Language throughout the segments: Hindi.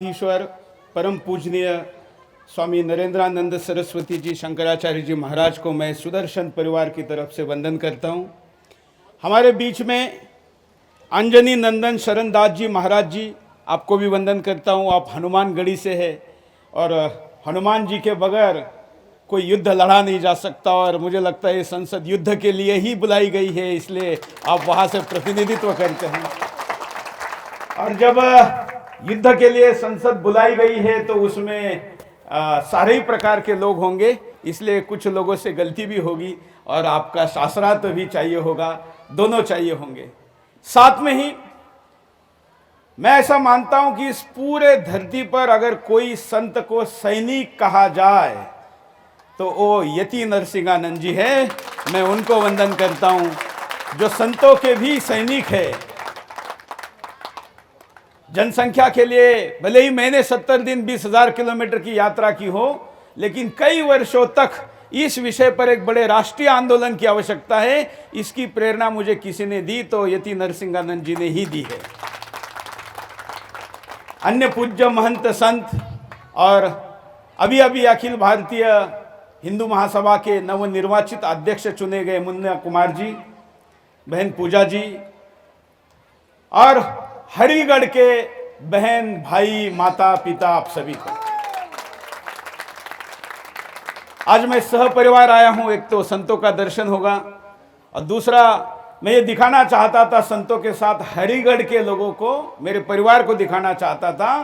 ईश्वर परम पूजनीय स्वामी नरेंद्रानंद सरस्वती जी शंकराचार्य जी महाराज को मैं सुदर्शन परिवार की तरफ से वंदन करता हूँ। हमारे बीच में अंजनी नंदन शरणदास जी महाराज जी, आपको भी वंदन करता हूँ। आप हनुमानगढ़ी से है और हनुमान जी के बगैर कोई युद्ध लड़ा नहीं जा सकता और मुझे लगता है ये संसद युद्ध के लिए ही बुलाई गई है, इसलिए आप वहाँ से प्रतिनिधित्व करते हैं। और जब युद्ध के लिए संसद बुलाई गई है तो उसमें सारे ही प्रकार के लोग होंगे, इसलिए कुछ लोगों से गलती भी होगी और आपका शास्त्रार्थ भी चाहिए होगा, दोनों चाहिए होंगे। साथ में ही मैं ऐसा मानता हूं कि इस पूरे धरती पर अगर कोई संत को सैनिक कहा जाए तो वो यति नरसिंहानंद जी है। मैं उनको वंदन करता हूं जो संतों के भी सैनिक है। जनसंख्या के लिए भले ही मैंने 70 दिन 20,000 किलोमीटर की यात्रा की हो, लेकिन कई वर्षों तक इस विषय पर एक बड़े राष्ट्रीय आंदोलन की आवश्यकता है। इसकी प्रेरणा मुझे किसी ने दी तो यति नरसिंहानंद जी ने ही दी है। अन्य पूज्य महंत संत और अभी अभी अखिल भारतीय हिंदू महासभा के नवनिर्वाचित अध्यक्ष चुने गए मुन्ना कुमार जी, बहन पूजा जी और हरिगढ़ के बहन भाई माता पिता, आप सभी को आज मैं सह परिवार आया हूं। एक तो संतों का दर्शन होगा और दूसरा मैं ये दिखाना चाहता था संतों के साथ हरिगढ़ के लोगों को, मेरे परिवार को दिखाना चाहता था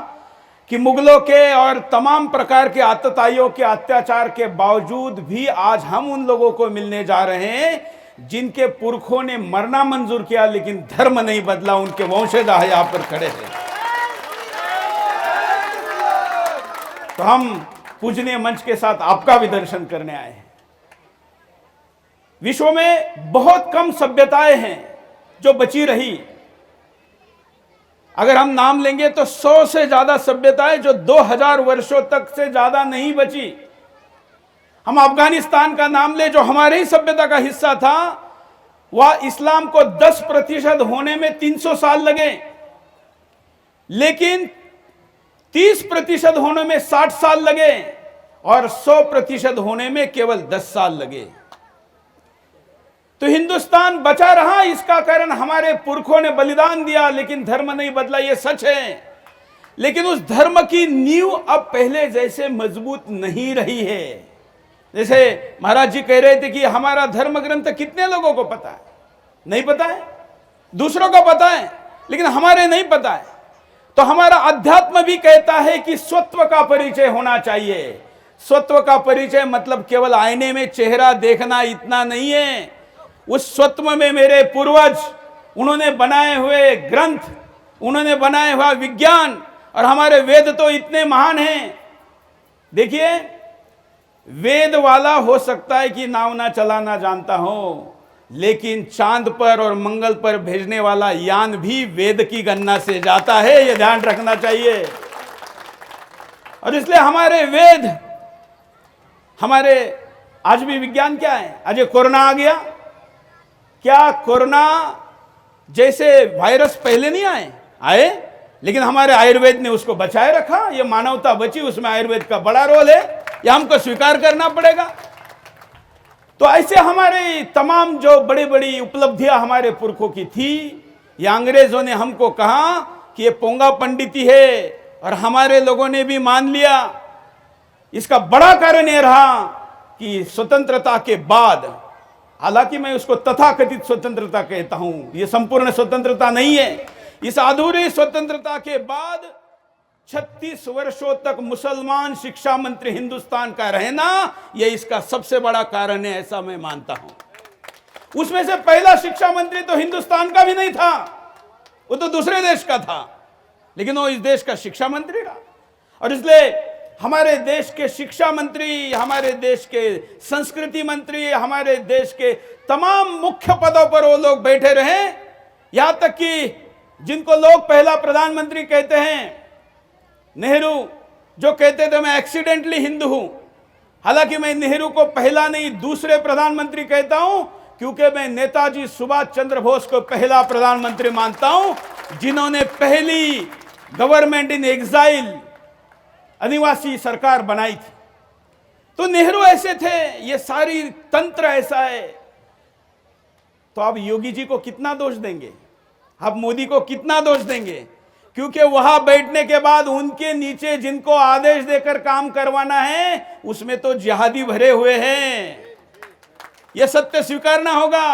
कि मुगलों के और तमाम प्रकार के आतताइयों के अत्याचार के बावजूद भी आज हम उन लोगों को मिलने जा रहे हैं जिनके पुरखों ने मरना मंजूर किया लेकिन धर्म नहीं बदला। उनके वंशज यहां पर खड़े हैं। तो हम पूजनीय मंच के साथ आपका भी दर्शन करने आए हैं। विश्व में बहुत कम सभ्यताएं हैं जो बची रही। अगर हम नाम लेंगे तो 100 से ज्यादा सभ्यताएं जो 2000 वर्षों तक से ज्यादा नहीं बची। हम अफगानिस्तान का नाम ले जो हमारे ही सभ्यता का हिस्सा था, वह इस्लाम को 10% होने में 300 साल लगे, लेकिन 30% होने में 60 साल लगे और 100% होने में केवल 10 साल लगे। तो हिंदुस्तान बचा रहा, इसका कारण हमारे पुरखों ने बलिदान दिया लेकिन धर्म नहीं बदला, यह सच है। लेकिन उस धर्म की नींव अब पहले जैसे मजबूत नहीं रही है। जैसे महाराज जी कह रहे थे कि हमारा धर्म ग्रंथ कितने लोगों को पता है? नहीं पता है। दूसरों को पता है लेकिन हमारे नहीं पता है। तो हमारा अध्यात्म भी कहता है कि स्वत्व का परिचय होना चाहिए। स्वत्व का परिचय मतलब केवल आईने में चेहरा देखना इतना नहीं है। उस स्वत्व में मेरे पूर्वज, उन्होंने बनाए हुए ग्रंथ, उन्होंने बनाए हुआ विज्ञान और हमारे वेद तो इतने महान हैं। देखिए, वेद वाला हो सकता है कि नाव ना चलाना जानता हो, लेकिन चांद पर और मंगल पर भेजने वाला यान भी वेद की गणना से जाता है, यह ध्यान रखना चाहिए। और इसलिए हमारे वेद, हमारे आज भी विज्ञान क्या है? आज ये कोरोना आ गया, क्या कोरोना जैसे वायरस पहले नहीं आए, लेकिन हमारे आयुर्वेद ने उसको बचाए रखा। ये मानवता बची, उसमें आयुर्वेद का बड़ा रोल है, यह हमको स्वीकार करना पड़ेगा। तो ऐसे हमारे तमाम जो बड़ी बड़ी उपलब्धियां हमारे पुरखों की थी, या अंग्रेजों ने हमको कहा कि ये पोंगा पंडिती है और हमारे लोगों ने भी मान लिया। इसका बड़ा कारण यह रहा कि स्वतंत्रता के बाद, हालांकि मैं उसको तथाकथित स्वतंत्रता कहता हूं, यह संपूर्ण स्वतंत्रता नहीं है, इस अधूरी स्वतंत्रता के बाद 36 वर्षों तक मुसलमान शिक्षा मंत्री हिंदुस्तान का रहना, यह इसका सबसे बड़ा कारण है, ऐसा मैं मानता हूं। उसमें से पहला शिक्षा मंत्री तो हिंदुस्तान का भी नहीं था, वो तो दूसरे देश का था, लेकिन वो इस देश का शिक्षा मंत्री रहा। और इसलिए हमारे देश के शिक्षा मंत्री, हमारे देश के संस्कृति मंत्री, हमारे देश के तमाम मुख्य पदों पर वो लोग बैठे रहे। यहां तक कि जिनको लोग पहला प्रधानमंत्री कहते हैं, नेहरू, जो कहते थे मैं एक्सीडेंटली हिंदू हूं, हालांकि मैं नेहरू को पहला नहीं दूसरे प्रधानमंत्री कहता हूं, क्योंकि मैं नेताजी सुभाष चंद्र बोस को पहला प्रधानमंत्री मानता हूं, जिन्होंने पहली गवर्नमेंट इन एग्जाइल आदिवासी सरकार बनाई थी। तो नेहरू ऐसे थे, ये सारी तंत्र ऐसा है। तो आप योगी जी को कितना दोष देंगे, आप मोदी को कितना दोष देंगे? क्योंकि वहां बैठने के बाद उनके नीचे जिनको आदेश देकर काम करवाना है उसमें तो जिहादी भरे हुए हैं। यह सत्य स्वीकारना होगा।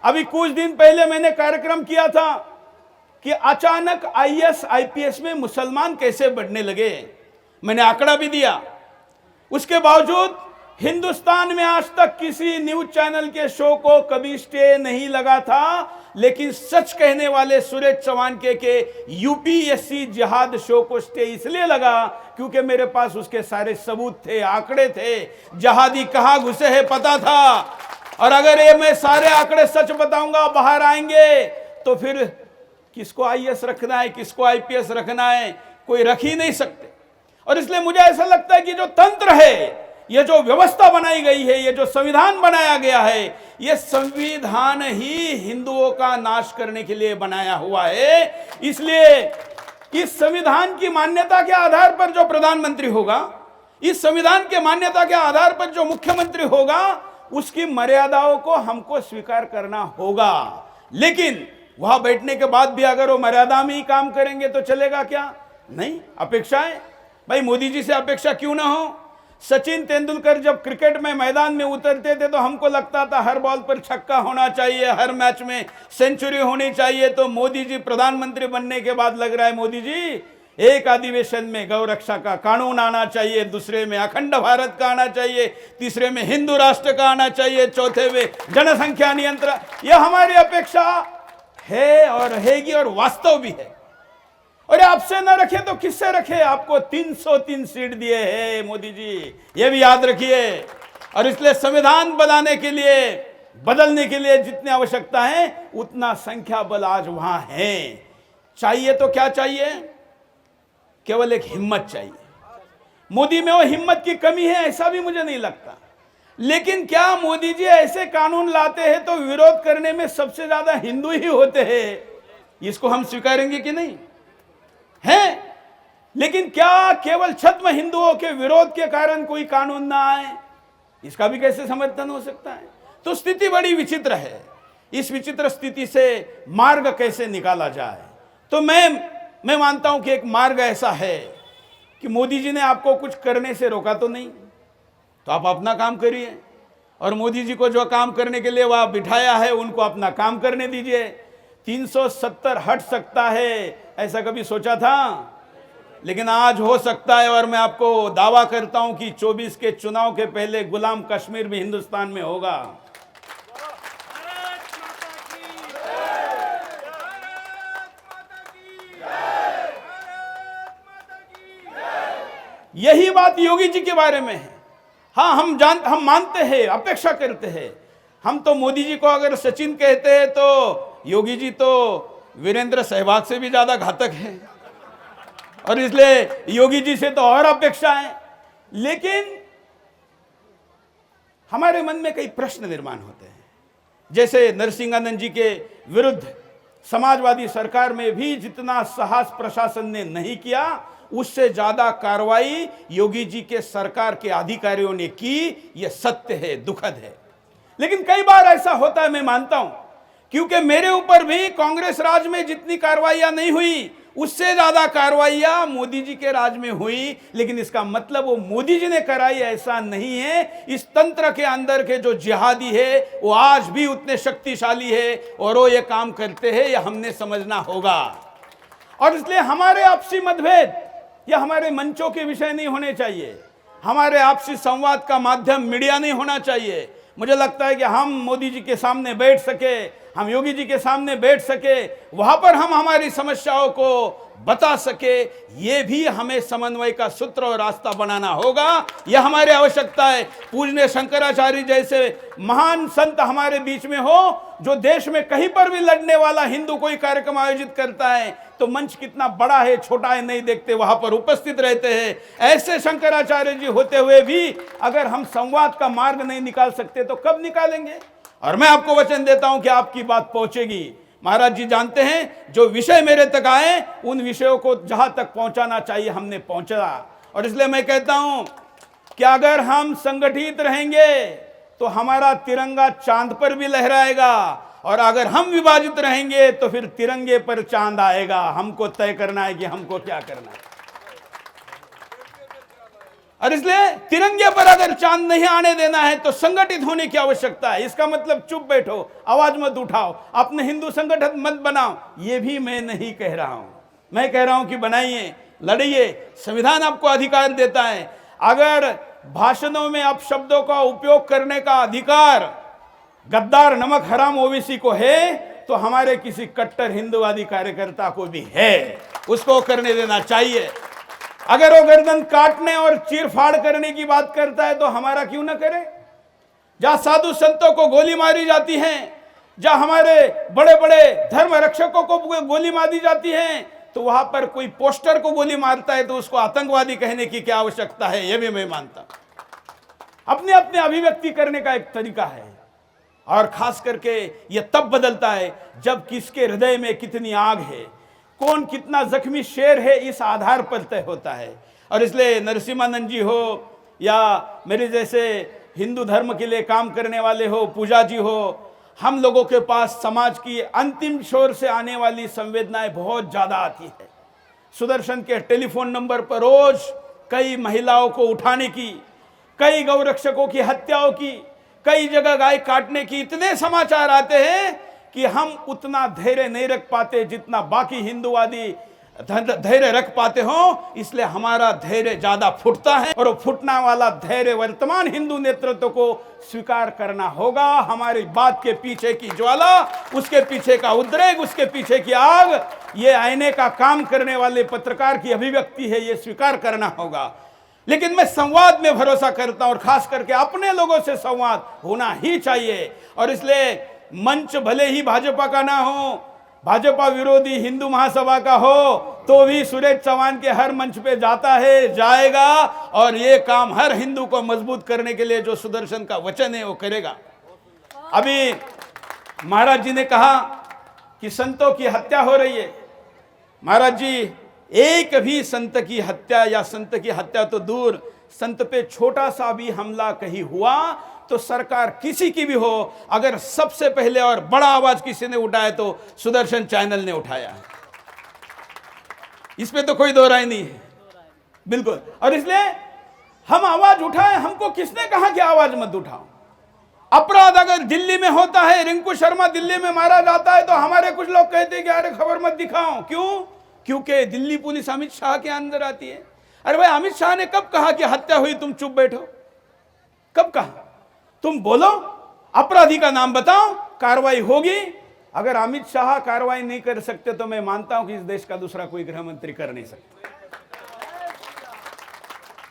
अभी कुछ दिन पहले मैंने कार्यक्रम किया था कि अचानक आईएएस आईपीएस में मुसलमान कैसे बढ़ने लगे। मैंने आंकड़ा भी दिया। उसके बावजूद हिंदुस्तान में आज तक किसी न्यूज चैनल के शो को कभी स्टे नहीं लगा था, लेकिन सच कहने वाले सुरेश चौहान के यूपीएससी जिहाद शो को स्टे इसलिए लगा क्योंकि मेरे पास उसके सारे सबूत थे, आंकड़े थे, जिहादी कहां घुसे हैं पता था। और अगर ये मैं सारे आंकड़े सच बताऊंगा बाहर आएंगे तो फिर किसको आईएएस रखना है, किसको आईपीएस रखना है, कोई रख ही नहीं सकते। और इसलिए मुझे ऐसा लगता है कि जो तंत्र है, ये जो व्यवस्था बनाई गई है, ये जो संविधान बनाया गया है, ये संविधान ही हिंदुओं का नाश करने के लिए बनाया हुआ है। इसलिए इस संविधान की मान्यता के आधार पर जो प्रधानमंत्री होगा, इस संविधान के मान्यता के आधार पर जो मुख्यमंत्री होगा, उसकी मर्यादाओं को हमको स्वीकार करना होगा। लेकिन वहां बैठने के बाद भी अगर वो मर्यादा में ही काम करेंगे तो चलेगा क्या? नहीं। अपेक्षाएं, भाई मोदी जी से अपेक्षा क्यों ना हो? सचिन तेंदुलकर जब क्रिकेट में मैदान में उतरते थे तो हमको लगता था हर बॉल पर छक्का होना चाहिए, हर मैच में सेंचुरी होनी चाहिए। तो मोदी जी प्रधानमंत्री बनने के बाद लग रहा है मोदी जी एक अधिवेशन में गौ रक्षा का कानून आना चाहिए, दूसरे में अखंड भारत का आना चाहिए, तीसरे में हिंदू राष्ट्र का आना चाहिए, चौथे में जनसंख्या नियंत्रण। यह हमारी अपेक्षा है और रहेगी और वास्तव भी है। और आपसे न रखे तो किससे रखे? आपको 303 सीट दिए हैं मोदी जी, ये भी याद रखिए। और इसलिए संविधान बनाने के लिए, बदलने के लिए जितनी आवश्यकता है उतना संख्या बल आज वहां है। चाहिए तो क्या चाहिए? केवल एक हिम्मत चाहिए। मोदी में वो हिम्मत की कमी है ऐसा भी मुझे नहीं लगता। लेकिन क्या मोदी जी ऐसे कानून लाते हैं तो विरोध करने में सबसे ज्यादा हिंदू ही होते हैं? इसको हम स्वीकारेंगे कि नहीं? है। लेकिन क्या केवल छद्म हिंदुओं के विरोध के कारण कोई कानून ना आए? इसका भी कैसे समर्थन हो सकता है? तो स्थिति बड़ी विचित्र है। इस विचित्र स्थिति से मार्ग कैसे निकाला जाए? तो मैं मानता हूं कि एक मार्ग ऐसा है कि मोदी जी ने आपको कुछ करने से रोका तो नहीं, तो आप अपना काम करिए। और मोदी जी को जो काम करने के लिए वह बिठाया है उनको अपना काम करने दीजिए। 370 हट सकता है ऐसा कभी सोचा था? लेकिन आज हो सकता है। और मैं आपको दावा करता हूं कि 24 के चुनाव के पहले गुलाम कश्मीर भी हिंदुस्तान में होगा। यही बात योगी जी के बारे में है। हाँ, हम मानते हैं, अपेक्षा करते हैं। हम तो मोदी जी को अगर सचिन कहते हैं तो योगी जी तो वीरेंद्र सहवाग से भी ज्यादा घातक है, और इसलिए योगी जी से तो और अपेक्षा है। लेकिन हमारे मन में कई प्रश्न निर्माण होते हैं। जैसे नरसिंहानंद जी के विरुद्ध समाजवादी सरकार में भी जितना साहस प्रशासन ने नहीं किया, उससे ज्यादा कार्रवाई योगी जी के सरकार के अधिकारियों ने की। यह सत्य है, दुखद है। लेकिन कई बार ऐसा होता है, मैं मानता हूं, क्योंकि मेरे ऊपर भी कांग्रेस राज में जितनी कार्रवाइयां नहीं हुई उससे ज्यादा कार्रवाइयां मोदी जी के राज में हुई। लेकिन इसका मतलब वो मोदी जी ने कराई ऐसा नहीं है। इस तंत्र के अंदर के जो जिहादी है वो आज भी उतने शक्तिशाली है और वो ये काम करते हैं, यह हमने समझना होगा। और इसलिए हमारे आपसी मतभेद या हमारे मंचों के विषय नहीं होने चाहिए। हमारे आपसी संवाद का माध्यम मीडिया नहीं होना चाहिए। मुझे लगता है कि हम मोदी जी के सामने बैठ सके, हम योगी जी के सामने बैठ सके, वहां पर हम हमारी समस्याओं को बता सके, ये भी हमें समन्वय का सूत्र और रास्ता बनाना होगा। यह हमारी आवश्यकता है। पूज्य शंकराचार्य जैसे महान संत हमारे बीच में हो, जो देश में कहीं पर भी लड़ने वाला हिंदू कोई कार्यक्रम आयोजित करता है तो मंच कितना बड़ा है छोटा है नहीं देखते, वहां पर उपस्थित रहते हैं। ऐसे शंकराचार्य जी होते हुए भी अगर हम संवाद का मार्ग नहीं निकाल सकते तो कब निकालेंगे? और मैं आपको वचन देता हूं कि आपकी बात पहुंचेगी। महाराज जी जानते हैं जो विषय मेरे तक आए उन विषयों को जहां तक पहुंचाना चाहिए हमने पहुंचा। और इसलिए मैं कहता हूं कि अगर हम संगठित रहेंगे तो हमारा तिरंगा चांद पर भी लहराएगा, और अगर हम विभाजित रहेंगे तो फिर तिरंगे पर चांद आएगा। हमको तय करना है कि हमको क्या करना है। और इसलिए तिरंगे पर अगर चांद नहीं आने देना है तो संगठित होने की आवश्यकता है। इसका मतलब चुप बैठो, आवाज मत उठाओ, अपने हिंदू संगठन मत बनाओ, ये भी मैं नहीं कह रहा हूं। मैं कह रहा हूं कि बनाइए, लड़िए, संविधान आपको अधिकार देता है। अगर भाषणों में अपशब्दों का उपयोग करने का अधिकार गद्दार नमक हराम ओबीसी को है तो हमारे किसी कट्टर हिंदुवादी कार्यकर्ता को भी है, उसको करने देना चाहिए। अगर वो गर्दन काटने और चीरफाड़ करने की बात करता है तो हमारा क्यों ना करे। जहां साधु संतों को गोली मारी जाती है, जहां हमारे बड़े बड़े धर्म रक्षकों को गोली मारी जाती है, तो वहां पर कोई पोस्टर को गोली मारता है तो उसको आतंकवादी कहने की क्या आवश्यकता है, यह भी मैं मानता। अपने अपने अभिव्यक्ति करने का एक तरीका है, और खास करके यह तब बदलता है जब किसके हृदय में कितनी आग है, कौन कितना जख्मी शेर है, इस आधार पर तय होता है। और इसलिए नरसिम्हानंद जी हो या मेरे जैसे हिंदू धर्म के लिए काम करने वाले हो, पूजा जी हो, हम लोगों के पास समाज की अंतिम छोर से आने वाली संवेदनाएं बहुत ज्यादा आती है। सुदर्शन के टेलीफोन नंबर पर रोज कई महिलाओं को उठाने की, कई गौरक्षकों की हत्याओं की, कई जगह गाय काटने की इतने समाचार आते हैं कि हम उतना धैर्य नहीं रख पाते जितना बाकी हिंदुवादी धैर्य रख पाते हो। इसलिए हमारा धैर्य ज्यादा फुटता है, और फुटना वाला धैर्य वर्तमान हिंदू नेतृत्व को स्वीकार करना होगा। हमारी बात के पीछे की ज्वाला, उसके पीछे का उद्रेक, उसके पीछे की आग, ये आईने का काम करने वाले पत्रकार की अभिव्यक्ति है, ये स्वीकार करना होगा। लेकिन मैं संवाद में भरोसा करता हूं, और खास करके अपने लोगों से संवाद होना ही चाहिए। और इसलिए मंच भले ही भाजपा का ना हो, भाजपा विरोधी हिंदू महासभा का हो, तो भी सुरेश चौहान के हर मंच पे जाता है, जाएगा, और ये काम हर हिंदू को मजबूत करने के लिए जो सुदर्शन का वचन है वो करेगा। अभी महाराज जी ने कहा कि संतों की हत्या हो रही है। महाराज जी, एक भी संत की हत्या, या संत की हत्या तो दूर, संत पे छोटा सा भी हमला कहीं हुआ तो सरकार किसी की भी हो, अगर सबसे पहले और बड़ा आवाज किसी ने उठाया तो सुदर्शन चैनल ने उठाया है। इसमें तो कोई दो राय नहीं है, बिल्कुल। और इसलिए हम आवाज उठाएं। हमको किसने कहा कि आवाज मत उठाओ? अपराध अगर दिल्ली में होता है, रिंकू शर्मा दिल्ली में मारा जाता है, तो हमारे कुछ लोग कहते हैं कि अरे खबर मत दिखाओ। क्यों? क्योंकि दिल्ली पुलिस अमित शाह के अंदर आती है। अरे भाई, अमित शाह ने कब कहा कि हत्या हुई, तुम चुप बैठो? कब कहा? तुम बोलो, अपराधी का नाम बताओ, कार्रवाई होगी। अगर अमित शाह कार्रवाई नहीं कर सकते तो मैं मानता हूं कि इस देश का दूसरा कोई गृह मंत्री कर नहीं सकता।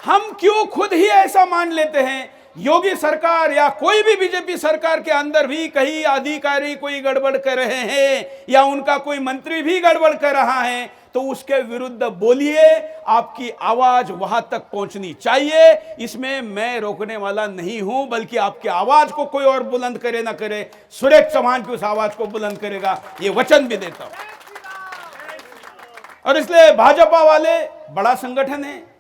हम क्यों खुद ही ऐसा मान लेते हैं? योगी सरकार या कोई भी बीजेपी सरकार के अंदर भी कई अधिकारी कोई गड़बड़ कर रहे हैं, या उनका कोई मंत्री भी गड़बड़ कर रहा है, तो उसके विरुद्ध बोलिए। आपकी आवाज वहां तक पहुंचनी चाहिए। इसमें मैं रोकने वाला नहीं हूं, बल्कि आपकी आवाज को कोई और बुलंद करे ना करे, सुरेश चौहान की उस आवाज को बुलंद करेगा, ये वचन भी देता हूं। और इसलिए भाजपा वाले बड़ा संगठन है,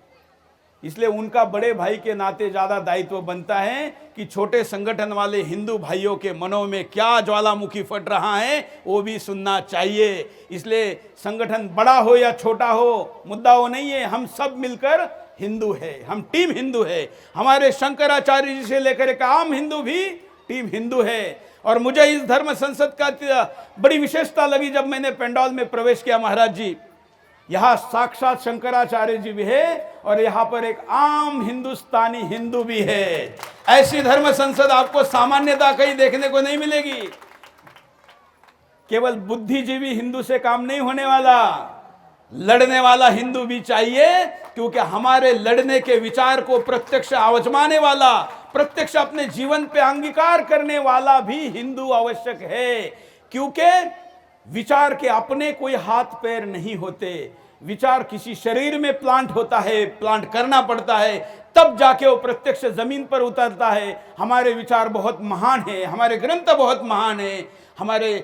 इसलिए उनका बड़े भाई के नाते ज्यादा दायित्व बनता है कि छोटे संगठन वाले हिंदू भाइयों के मनों में क्या ज्वालामुखी फट रहा है वो भी सुनना चाहिए। इसलिए संगठन बड़ा हो या छोटा हो, मुद्दा वो नहीं है। हम सब मिलकर हिंदू है, हम टीम हिंदू है। हमारे शंकराचार्य जी से लेकर एक आम हिंदू भी टीम हिंदू है। और मुझे इस धर्म संसद का बड़ी विशेषता लगी जब मैंने पंडाल में प्रवेश किया। महाराज जी, यहां साक्षात शंकराचार्य जी भी है, और यहां पर एक आम हिंदुस्तानी हिंदू भी है। ऐसी धर्म संसद आपको सामान्यता कहीं देखने को नहीं मिलेगी। केवल बुद्धिजीवी हिंदू से काम नहीं होने वाला, लड़ने वाला हिंदू भी चाहिए, क्योंकि हमारे लड़ने के विचार को प्रत्यक्ष आजमाने वाला, प्रत्यक्ष अपने जीवन पे अंगीकार करने वाला भी हिंदू आवश्यक है। क्योंकि विचार के अपने कोई हाथ पैर नहीं होते, विचार किसी शरीर में प्लांट होता है, प्लांट करना पड़ता है, तब जाके वो प्रत्यक्ष जमीन पर उतरता है। हमारे विचार बहुत महान है, हमारे ग्रंथ बहुत महान है, हमारे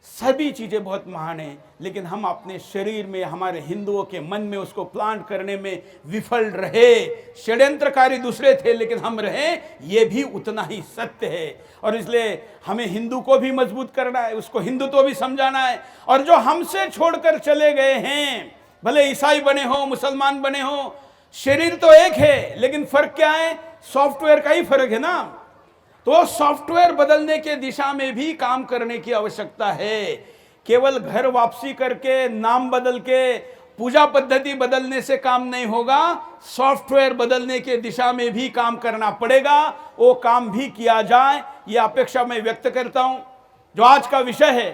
सभी चीजें बहुत महान हैं, लेकिन हम अपने शरीर में, हमारे हिंदुओं के मन में उसको प्लांट करने में विफल रहे। षड्यंत्रकारी दूसरे थे, लेकिन हम रहे, ये भी उतना ही सत्य है। और इसलिए हमें हिंदू को भी मजबूत करना है, उसको हिंदुत्व भी समझाना है। और जो हमसे छोड़कर चले गए हैं, भले ईसाई बने हो, मुसलमान बने हो, शरीर तो एक है, लेकिन फर्क क्या है? सॉफ्टवेयर का ही फर्क है ना। तो सॉफ्टवेयर बदलने के दिशा में भी काम करने की आवश्यकता है। केवल घर वापसी करके, नाम बदल के, पूजा पद्धति बदलने से काम नहीं होगा। सॉफ्टवेयर बदलने के दिशा में भी काम करना पड़ेगा। वो काम भी किया जाए, ये अपेक्षा मैं व्यक्त करता हूं। जो आज का विषय है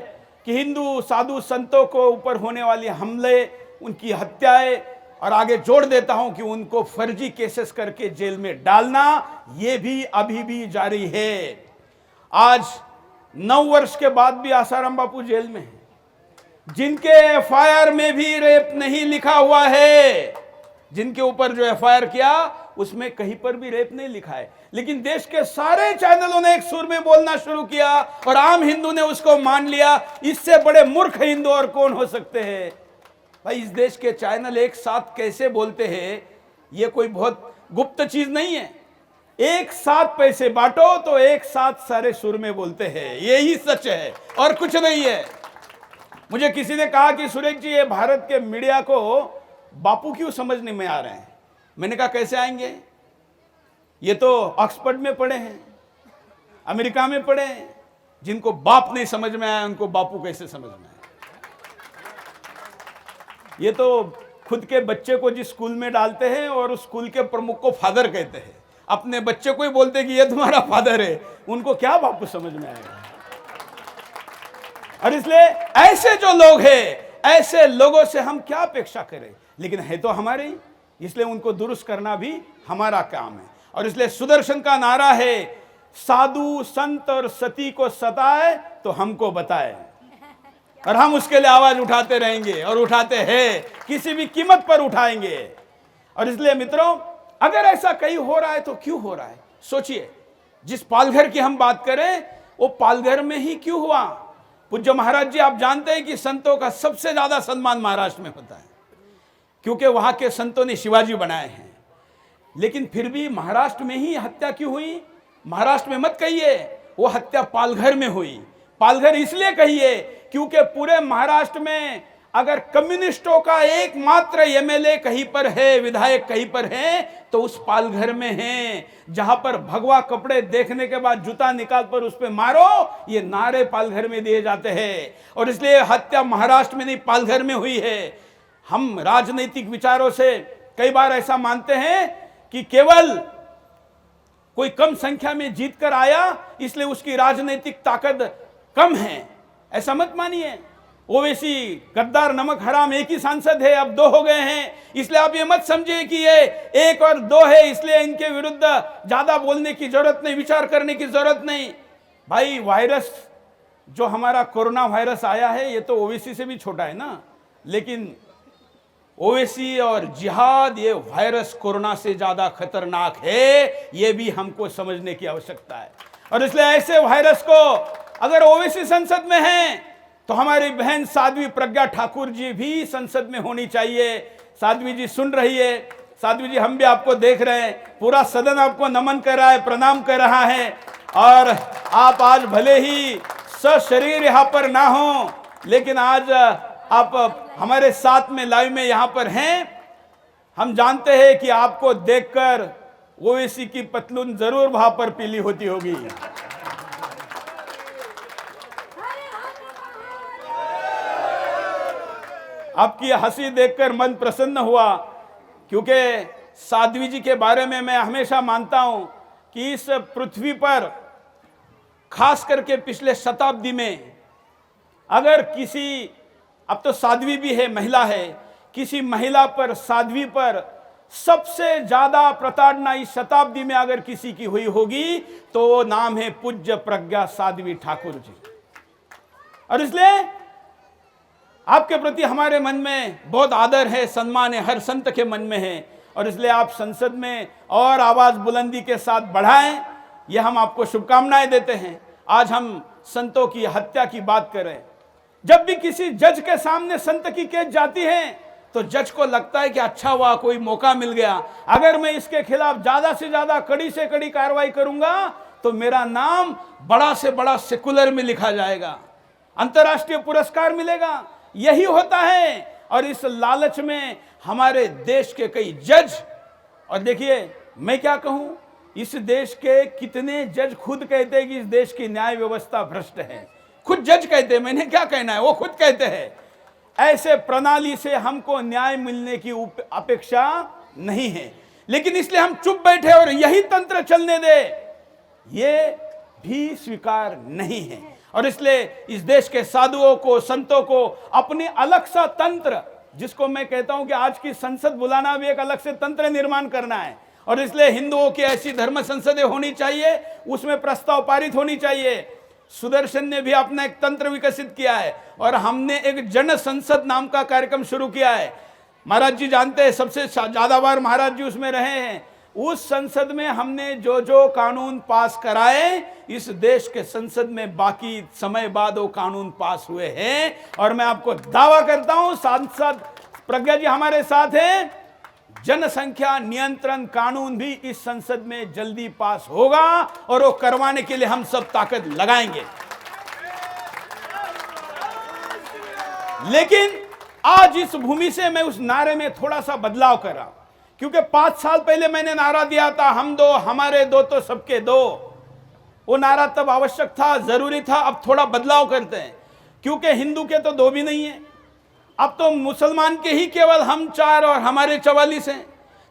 कि हिंदू साधु संतों को ऊपर होने वाली हमले, उनकी हत्याएं, और आगे जोड़ देता हूं कि उनको फर्जी केसेस करके जेल में डालना, यह भी अभी भी जारी है। आज 9 वर्ष के बाद भी आसाराम बापू जेल में हैं, जिनके एफआईआर में भी रेप नहीं लिखा हुआ है। जिनके ऊपर जो एफआईआर किया उसमें कहीं पर भी रेप नहीं लिखा है, लेकिन देश के सारे चैनलों ने एक सुर में बोलना शुरू किया और आम हिंदू ने उसको मान लिया। इससे बड़े मूर्ख हिंदू और कौन हो सकते हैं? भाई, इस देश के चैनल एक साथ कैसे बोलते हैं, ये कोई बहुत गुप्त चीज नहीं है। एक साथ पैसे बांटो तो एक साथ सारे सुर में बोलते हैं, यही सच है और कुछ नहीं है। मुझे किसी ने कहा कि सुरेश जी, ये भारत के मीडिया को बापू क्यों समझने में आ रहे हैं? मैंने कहा कैसे आएंगे? ये तो ऑक्सफोर्ड में पढ़े हैं, अमेरिका में पढ़े हैं। जिनको बाप नहीं समझ में आया, उनको बापू कैसे समझ में आया? ये तो खुद के बच्चे को जिस स्कूल में डालते हैं और उस स्कूल के प्रमुख को फादर कहते हैं, अपने बच्चे को ही बोलते कि ये तुम्हारा फादर है, उनको क्या बापू समझ में आएगा? और इसलिए ऐसे जो लोग हैं, ऐसे लोगों से हम क्या अपेक्षा करें? लेकिन है तो हमारे ही, इसलिए उनको दुरुस्त करना भी हमारा काम है। और इसलिए सुदर्शन का नारा है, साधु संत और सती को सताए तो हमको बताए, और हम उसके लिए आवाज उठाते रहेंगे और उठाते हैं, किसी भी कीमत पर उठाएंगे। और इसलिए मित्रों, अगर ऐसा कहीं हो रहा है तो क्यों हो रहा है? सोचिए, जिस पालघर की हम बात करें, वो पालघर में ही क्यों हुआ? पूज्य महाराज जी, आप जानते हैं कि संतों का सबसे ज्यादा सम्मान महाराष्ट्र में होता है, क्योंकि वहां के संतों ने शिवाजी बनाए हैं। लेकिन फिर भी महाराष्ट्र में ही हत्या क्यों हुई? महाराष्ट्र में मत कहिए, वो हत्या पालघर में हुई। पालघर इसलिए कहिए क्योंकि पूरे महाराष्ट्र में अगर कम्युनिस्टों का एकमात्र एमएलए कहीं पर है, विधायक कहीं पर है, तो उस पालघर में है। जहां पर भगवा कपड़े देखने के बाद जूता निकाल कर उस पर मारो, ये नारे पालघर में दिए जाते हैं। और इसलिए हत्या महाराष्ट्र में नहीं, पालघर में हुई है। हम राजनीतिक विचारों से कई बार ऐसा मानते हैं कि केवल कोई कम संख्या में जीत कर आया, इसलिए उसकी राजनीतिक ताकत कम है। ऐसा मत मानिए। ओवैसी, गद्दार, नमक हराम एक ही सांसद है, अब 2 हो गए हैं। इसलिए आप ये मत समझिए कि ये 1 और 2 है, इसलिए इनके विरुद्ध ज्यादा बोलने की जरूरत नहीं, विचार करने की जरूरत नहीं। भाई, वायरस जो हमारा कोरोना वायरस आया है, ये तो ओवैसी से भी छोटा है ना। लेकिन ओवैसी और जिहाद, ये वायरस कोरोना से ज्यादा खतरनाक है, ये भी हमको समझने की आवश्यकता है। और इसलिए ऐसे वायरस को अगर ओवैसी संसद में हैं, तो हमारी बहन साध्वी प्रज्ञा ठाकुर जी भी संसद में होनी चाहिए। साध्वी जी सुन रही है, साध्वी जी हम भी आपको देख रहे हैं, पूरा सदन आपको नमन कर रहा है, प्रणाम कर रहा है। और आप आज भले ही सशरीर यहाँ पर ना हो, लेकिन आज आप हमारे साथ में लाइव में यहाँ पर हैं। हम जानते हैं कि आपको देखकर ओवैसी की पतलून जरूर वहां पर पीली होती होगी। आपकी हंसी देखकर मन प्रसन्न हुआ, क्योंकि साध्वी जी के बारे में मैं हमेशा मानता हूं कि इस पृथ्वी पर, खास करके पिछले शताब्दी में, अगर किसी, अब तो साध्वी भी है, महिला है, किसी महिला पर, साध्वी पर सबसे ज्यादा प्रताड़ना इस शताब्दी में अगर किसी की हुई होगी, तो वो नाम है पूज्य प्रज्ञा साध्वी ठाकुर जी। और इसलिए आपके प्रति हमारे मन में बहुत आदर है, सम्मान है, हर संत के मन में है। और इसलिए आप संसद में और आवाज बुलंदी के साथ बढ़ाएं, यह हम आपको शुभकामनाएं देते हैं। आज हम संतों की हत्या की बात करें। जब भी किसी जज के सामने संत की केस जाती है तो जज को लगता है कि अच्छा हुआ, कोई मौका मिल गया, अगर मैं इसके खिलाफ ज्यादा से ज्यादा कड़ी से कड़ी कार्रवाई करूंगा तो मेरा नाम बड़ा से बड़ा सेकुलर में लिखा जाएगा, अंतर्राष्ट्रीय पुरस्कार मिलेगा। यही होता है। और इस लालच में हमारे देश के कई जज, और देखिए मैं क्या कहूं, इस देश के कितने जज खुद कहते हैं कि इस देश की न्याय व्यवस्था भ्रष्ट है। खुद जज कहते हैं, मैंने क्या कहना है, वो खुद कहते हैं। ऐसे प्रणाली से हमको न्याय मिलने की अपेक्षा नहीं है, लेकिन इसलिए हम चुप बैठे और यही तंत्र चलने दे, ये भी स्वीकार नहीं है। और इसलिए इस देश के साधुओं को, संतों को अपनी अलग सा तंत्र, जिसको मैं कहता हूं कि आज की संसद बुलाना भी एक अलग से तंत्र निर्माण करना है। और इसलिए हिंदुओं की ऐसी धर्म संसदें होनी चाहिए, उसमें प्रस्ताव पारित होनी चाहिए। सुदर्शन ने भी अपना एक तंत्र विकसित किया है और हमने एक जन संसद नाम का कार्यक्रम शुरू किया है। महाराज जी जानते हैं, सबसे ज्यादा बार महाराज जी उसमें रहे हैं। उस संसद में हमने जो जो कानून पास कराए, इस देश के संसद में बाकी समय बाद वो कानून पास हुए हैं। और मैं आपको दावा करता हूं, सांसद प्रज्ञा जी हमारे साथ हैं, जनसंख्या नियंत्रण कानून भी इस संसद में जल्दी पास होगा और वो करवाने के लिए हम सब ताकत लगाएंगे। लेकिन आज इस भूमि से मैं उस नारे में थोड़ा सा बदलाव कर रहा हूं, क्योंकि 5 साल पहले मैंने नारा दिया था, हम दो हमारे दो तो सबके दो। वो नारा तब आवश्यक था, जरूरी था। अब थोड़ा बदलाव करते हैं, क्योंकि हिंदू के तो दो भी नहीं है, अब तो मुसलमान के ही केवल हम 4 और हमारे 44 हैं।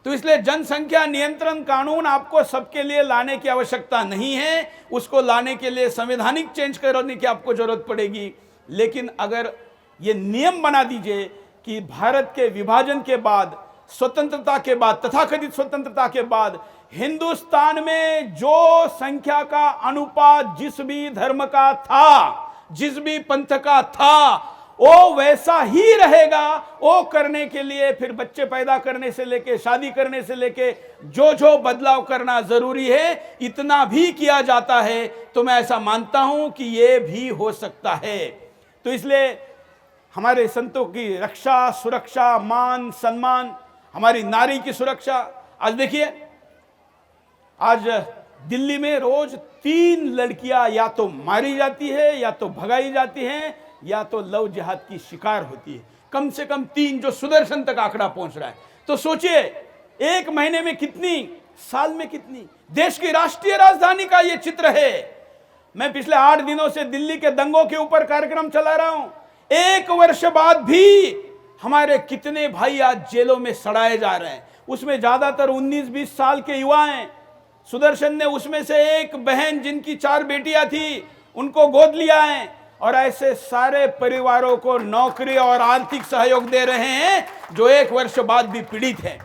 तो इसलिए जनसंख्या नियंत्रण कानून आपको सबके लिए लाने की आवश्यकता नहीं है, उसको लाने के लिए संवैधानिक चेंज करने की आपको जरूरत पड़ेगी। लेकिन अगर ये नियम बना दीजिए कि भारत के विभाजन के बाद, स्वतंत्रता के बाद, तथाकथित स्वतंत्रता के बाद हिंदुस्तान में जो संख्या का अनुपात जिस भी धर्म का था, जिस भी पंथ का था, वो वैसा ही रहेगा। वो करने के लिए फिर बच्चे पैदा करने से लेके, शादी करने से लेके जो जो बदलाव करना जरूरी है, इतना भी किया जाता है। तो मैं ऐसा मानता हूं कि ये भी हो सकता है। तो इसलिए हमारे संतों की रक्षा, सुरक्षा, मान सम्मान, हमारी नारी की सुरक्षा। आज देखिए, आज दिल्ली में रोज 3 लड़कियां या तो मारी जाती है, या तो भगाई जाती हैं, या तो लव जिहाद की शिकार होती है। कम से कम 3, जो सुदर्शन तक आंकड़ा पहुंच रहा है। तो सोचिए, 1 महीने में कितनी, साल में कितनी। देश की राष्ट्रीय राजधानी का यह चित्र है। मैं पिछले 8 दिनों से दिल्ली के दंगों के ऊपर कार्यक्रम चला रहा हूं। 1 वर्ष बाद भी हमारे कितने भाई आज जेलों में सड़ाए जा रहे हैं। उसमें ज्यादातर 19-20 साल के युवा हैं। सुदर्शन ने उसमें से एक बहन जिनकी 4 बेटियां थी, उनको गोद लिया है। और ऐसे सारे परिवारों को नौकरी और आर्थिक सहयोग दे रहे हैं जो 1 वर्ष बाद भी पीड़ित हैं।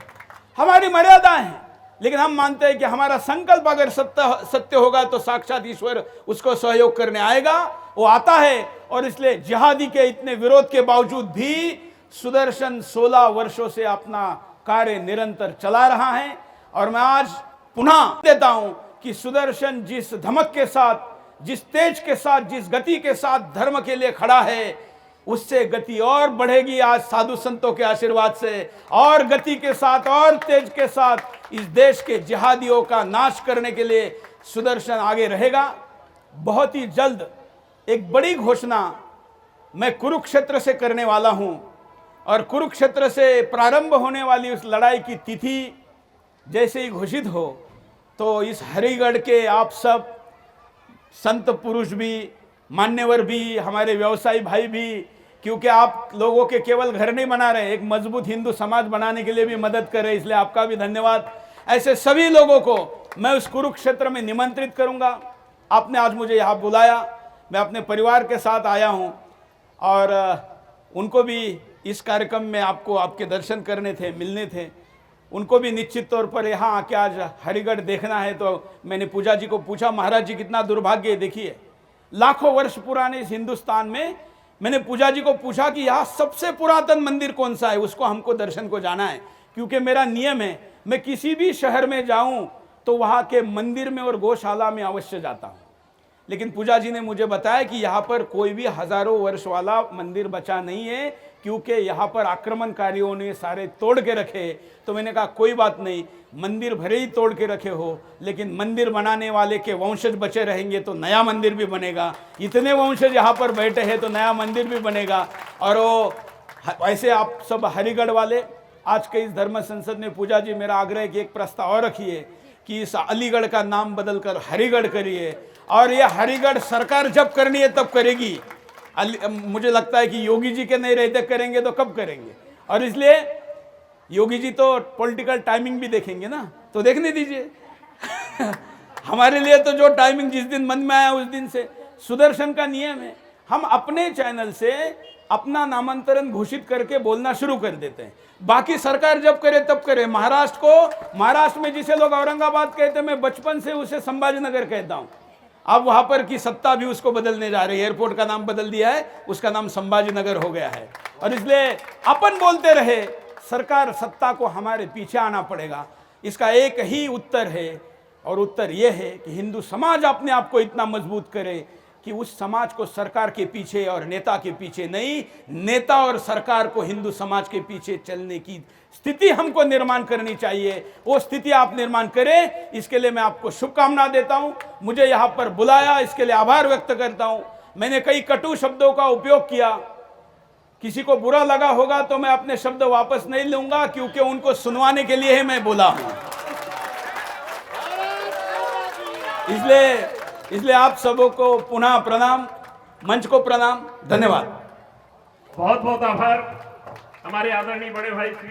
हमारी मर्यादा है, लेकिन हम मानते हैं कि हमारा संकल्प अगर सत्य होगा तो साक्षात ईश्वर उसको सहयोग करने आएगा। वो आता है। और इसलिए जिहादी के इतने विरोध के बावजूद भी सुदर्शन 16 वर्षों से अपना कार्य निरंतर चला रहा है। और मैं आज पुनः देता हूं कि सुदर्शन जिस धमक के साथ, जिस तेज के साथ, जिस गति के साथ धर्म के लिए खड़ा है, उससे गति और बढ़ेगी आज साधु संतों के आशीर्वाद से। और गति के साथ और तेज के साथ इस देश के जिहादियों का नाश करने के लिए सुदर्शन आगे रहेगा। बहुत ही जल्द एक बड़ी घोषणा मैं कुरुक्षेत्र से करने वाला हूं। और कुरुक्षेत्र से प्रारंभ होने वाली उस लड़ाई की तिथि जैसे ही घोषित हो, तो इस हरिगढ़ के आप सब संत पुरुष भी, मान्यवर भी, हमारे व्यवसायी भाई भी, क्योंकि आप लोगों के केवल घर नहीं बना रहे, एक मजबूत हिंदू समाज बनाने के लिए भी मदद कर रहे, इसलिए आपका भी धन्यवाद। ऐसे सभी लोगों को मैं उस कुरुक्षेत्र में निमंत्रित करूंगा। आपने आज मुझे यहाँ बुलाया, मैं अपने परिवार के साथ आया हूँ और उनको भी इस कार्यक्रम में आपको आपके दर्शन करने थे, मिलने थे। उनको भी निश्चित तौर पर यहाँ आके आज हरिगढ़ देखना है। तो मैंने पूजा जी को पूछा, महाराज जी कितना दुर्भाग्य है, देखिए लाखों वर्ष पुराने इस हिंदुस्तान में। मैंने पूजा जी को पूछा कि यहाँ सबसे पुरातन मंदिर कौन सा है, उसको हमको दर्शन को जाना है। क्योंकि मेरा नियम है, मैं किसी भी शहर में जाऊं तो वहाँ के मंदिर में और गौशाला में अवश्य जाता हूँ। लेकिन पूजा जी ने मुझे बताया कि यहाँ पर कोई भी हजारों वर्ष वाला मंदिर बचा नहीं है, क्योंकि यहाँ पर आक्रमणकारियों ने सारे तोड़ के रखे। तो मैंने कहा कोई बात नहीं, मंदिर भले ही तोड़ के रखे हो, लेकिन मंदिर बनाने वाले के वंशज बचे रहेंगे तो नया मंदिर भी बनेगा। इतने वंशज यहाँ पर बैठे हैं तो नया मंदिर भी बनेगा। और वो ऐसे आप सब हरिगढ़ वाले, आज के इस धर्म संसद में पूजा जी मेरा आग्रह है कि एक प्रस्ताव और रखिए कि इस अलीगढ़ का नाम बदलकर हरिगढ़ करिए, और ये हरिगढ़ सरकार जब करनी है तब करेगी। मुझे लगता है कि योगी जी के नहीं रहते करेंगे तो कब करेंगे। और इसलिए योगी जी तो पॉलिटिकल टाइमिंग भी देखेंगे ना, तो देखने दीजिए। हमारे लिए तो जो टाइमिंग जिस दिन मन में आया उस दिन से, सुदर्शन का नियम है, हम अपने चैनल से अपना नामांतरण घोषित करके बोलना शुरू कर देते हैं। बाकी सरकार जब करे तब करे। महाराष्ट्र में जिसे लोग औरंगाबाद कहते हैं, मैं बचपन से उसे संभाजीनगर कहता हूं। अब वहां पर की सत्ता भी उसको बदलने जा रही है, एयरपोर्ट का नाम बदल दिया है, उसका नाम संभाजीनगर हो गया है। और इसलिए अपन बोलते रहे, सरकार सत्ता को हमारे पीछे आना पड़ेगा। इसका एक ही उत्तर है, और उत्तर यह है कि हिंदू समाज अपने आप को इतना मजबूत करे कि उस समाज को सरकार के पीछे और नेता के पीछे नहीं, नेता और सरकार को हिंदू समाज के पीछे चलने की स्थिति हमको निर्माण करनी चाहिए। वो स्थिति आप निर्माण करें, इसके लिए मैं आपको शुभकामना देता हूं। मुझे यहां पर बुलाया, इसके लिए आभार व्यक्त करता हूं। मैंने कई कटु शब्दों का उपयोग किया, किसी को बुरा लगा होगा तो मैं अपने शब्द वापस नहीं लूंगा, क्योंकि उनको सुनवाने के लिए ही मैं बोला हूं। इसलिए आप सबों को पुनः प्रणाम, मंच को प्रणाम, धन्यवाद। बहुत बहुत आभार हमारे आदरणीय बड़े भाई श्री